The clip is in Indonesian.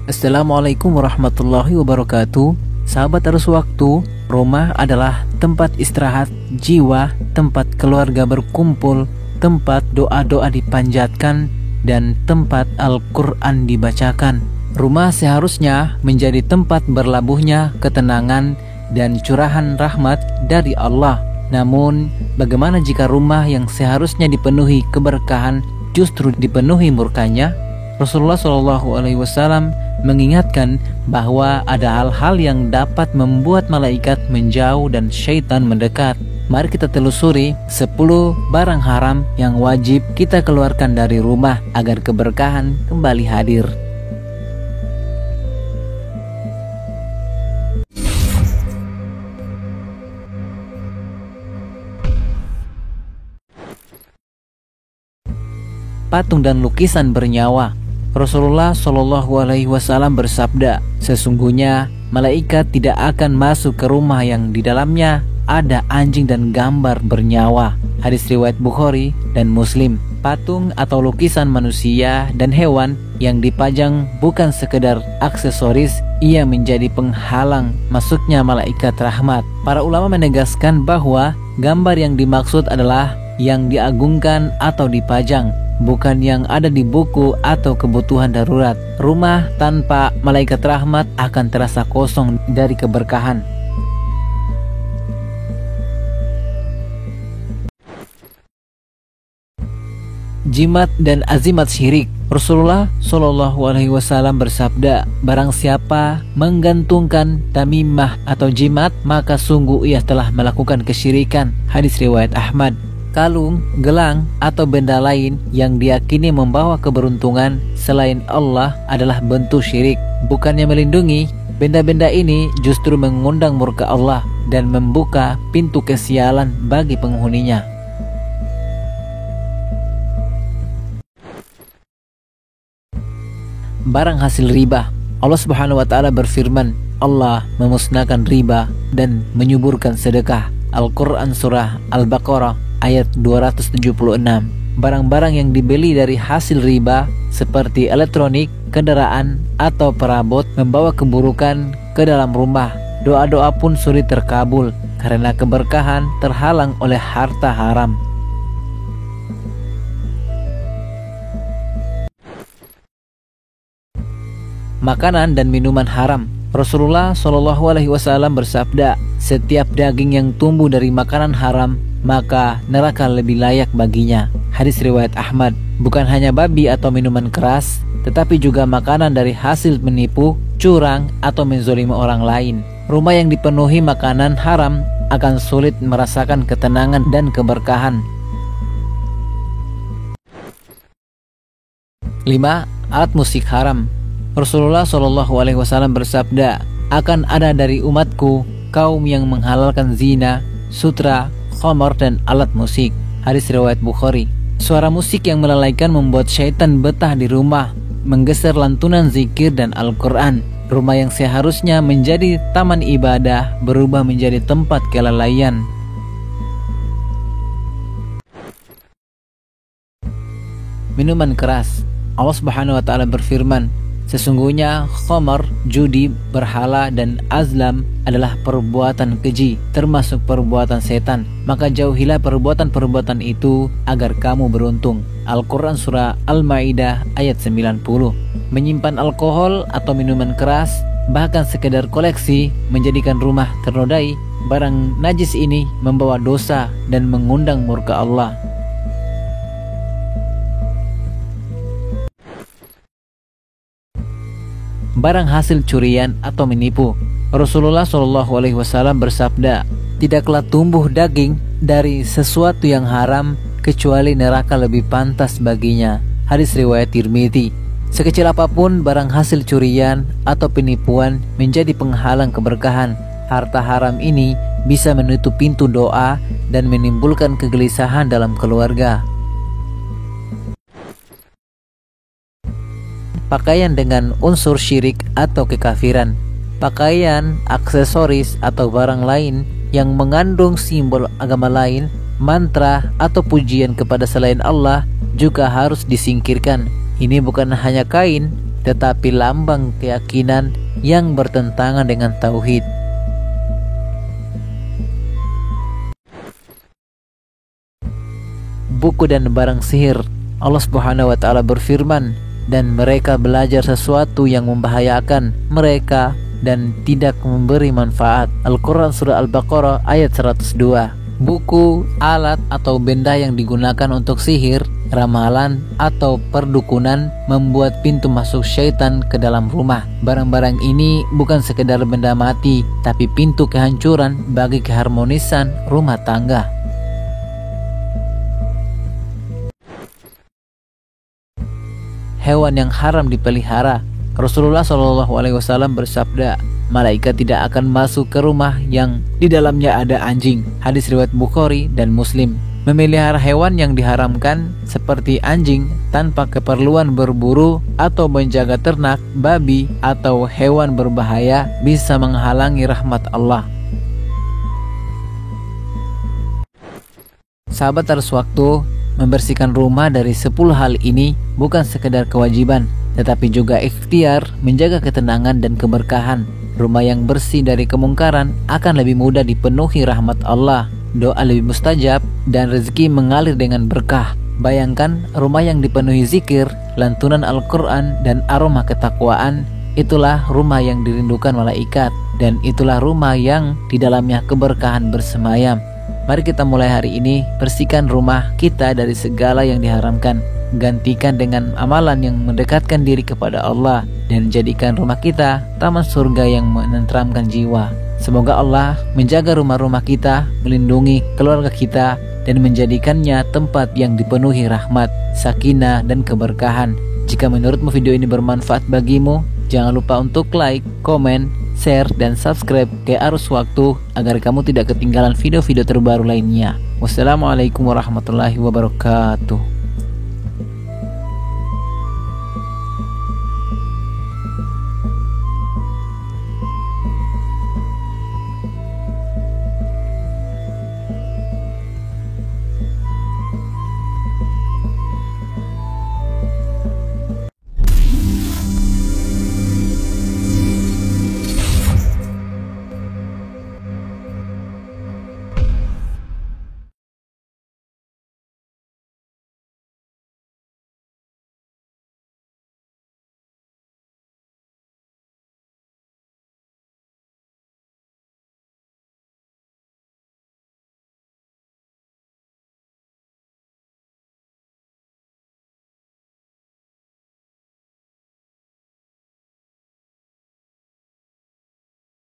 Assalamualaikum warahmatullahi wabarakatuh. Sahabat Arus Waktu, rumah adalah tempat istirahat jiwa, tempat keluarga berkumpul, tempat doa-doa dipanjatkan, dan tempat Al-Quran dibacakan. Rumah seharusnya menjadi tempat berlabuhnya ketenangan dan curahan rahmat dari Allah. Namun, bagaimana jika rumah yang seharusnya dipenuhi keberkahan justru dipenuhi murkanya? Rasulullah SAW mengingatkan bahwa ada hal-hal yang dapat membuat malaikat menjauh dan syaitan mendekat. Mari kita telusuri 10 barang haram yang wajib kita keluarkan dari rumah agar keberkahan kembali hadir. Patung dan lukisan bernyawa. Rasulullah SAW bersabda, sesungguhnya malaikat tidak akan masuk ke rumah yang di dalamnya ada anjing dan gambar bernyawa. Hadis riwayat Bukhari dan Muslim. Patung atau lukisan manusia dan hewan yang dipajang bukan sekedar aksesoris, ia menjadi penghalang masuknya malaikat rahmat. Para ulama menegaskan bahwa gambar yang dimaksud adalah yang diagungkan atau dipajang, bukan yang ada di buku atau kebutuhan darurat. Rumah tanpa malaikat rahmat akan terasa kosong dari keberkahan. Jimat dan azimat syirik. Rasulullah SAW bersabda, barang siapa menggantungkan tamimah atau jimat, maka sungguh ia telah melakukan kesyirikan. Hadis riwayat Ahmad. Kalung, gelang, atau benda lain yang diyakini membawa keberuntungan selain Allah adalah bentuk syirik. Bukannya melindungi, benda-benda ini justru mengundang murka Allah dan membuka pintu kesialan bagi penghuninya. Barang hasil riba. Allah Subhanahu wa taala berfirman, Allah memusnahkan riba dan menyuburkan sedekah. Al-Quran Surah Al-Baqarah ayat 276. Barang-barang yang dibeli dari hasil riba seperti elektronik, kendaraan, atau perabot membawa keburukan ke dalam rumah. Doa-doa pun sulit terkabul karena keberkahan terhalang oleh harta haram. Makanan dan minuman haram. Rasulullah SAW bersabda, setiap daging yang tumbuh dari makanan haram, maka neraka lebih layak baginya. Hadis riwayat Ahmad. Bukan hanya babi atau minuman keras, tetapi juga makanan dari hasil menipu, curang, atau menzolimi orang lain. Rumah yang dipenuhi makanan haram akan sulit merasakan ketenangan dan keberkahan. 5. Alat musik haram. Rasulullah SAW bersabda, akan ada dari umatku kaum yang menghalalkan zina, sutra, khamar, dan alat musik. Hadis riwayat Bukhari. Suara musik yang melalaikan membuat syaitan betah di rumah, menggeser lantunan zikir dan Al-Quran. Rumah yang seharusnya menjadi taman ibadah berubah menjadi tempat kelalaian. Minuman keras. Allah Subhanahu wa taala berfirman, sesungguhnya khamar, judi, berhala, dan azlam adalah perbuatan keji, termasuk perbuatan setan. Maka jauhilah perbuatan-perbuatan itu agar kamu beruntung. Al-Quran Surah Al-Ma'idah ayat 90. Menyimpan alkohol atau minuman keras, bahkan sekedar koleksi, menjadikan rumah ternodai. Barang najis ini membawa dosa dan mengundang murka Allah. Barang hasil curian atau menipu. Rasulullah SAW bersabda, tidaklah tumbuh daging dari sesuatu yang haram kecuali neraka lebih pantas baginya. Hadis riwayat Tirmidzi. Sekecil apapun barang hasil curian atau penipuan menjadi penghalang keberkahan. Harta haram ini bisa menutup pintu doa dan menimbulkan kegelisahan dalam keluarga. Pakaian dengan unsur syirik atau kekafiran. Pakaian, aksesoris, atau barang lain yang mengandung simbol agama lain, mantra, atau pujian kepada selain Allah juga harus disingkirkan. Ini bukan hanya kain tetapi lambang keyakinan yang bertentangan dengan tauhid. Buku dan barang sihir. Allah Subhanahu wa taala berfirman, dan mereka belajar sesuatu yang membahayakan mereka dan tidak memberi manfaat. Al-Quran Surah Al-Baqarah ayat 102. Buku, alat atau benda yang digunakan untuk sihir, ramalan, atau perdukunan membuat pintu masuk syaitan ke dalam rumah. Barang-barang ini bukan sekedar benda mati, tapi pintu kehancuran bagi keharmonisan rumah tangga. Hewan yang haram dipelihara. Rasulullah SAW bersabda, malaikat tidak akan masuk ke rumah yang di dalamnya ada anjing. Hadis riwayat Bukhari dan Muslim. Memelihara hewan yang diharamkan seperti anjing tanpa keperluan berburu atau menjaga ternak, babi, atau hewan berbahaya bisa menghalangi rahmat Allah. Sahabat Arus Waktu, membersihkan rumah dari 10 hal ini bukan sekedar kewajiban, tetapi juga ikhtiar menjaga ketenangan dan keberkahan. Rumah yang bersih dari kemungkaran akan lebih mudah dipenuhi rahmat Allah, doa lebih mustajab, dan rezeki mengalir dengan berkah. Bayangkan rumah yang dipenuhi zikir, lantunan Al-Quran, dan aroma ketakwaan. Itulah rumah yang dirindukan malaikat, dan itulah rumah yang di dalamnya keberkahan bersemayam. Mari kita mulai hari ini bersihkan rumah kita dari segala yang diharamkan. Gantikan dengan amalan yang mendekatkan diri kepada Allah, dan jadikan rumah kita taman surga yang menenteramkan jiwa. Semoga Allah menjaga rumah-rumah kita, melindungi keluarga kita, dan menjadikannya tempat yang dipenuhi rahmat, sakinah, dan keberkahan. Jika menurutmu video ini bermanfaat bagimu, jangan lupa untuk like, komen, share, dan subscribe ke Arus Waktu agar kamu tidak ketinggalan video-video terbaru lainnya. Wassalamualaikum warahmatullahi wabarakatuh.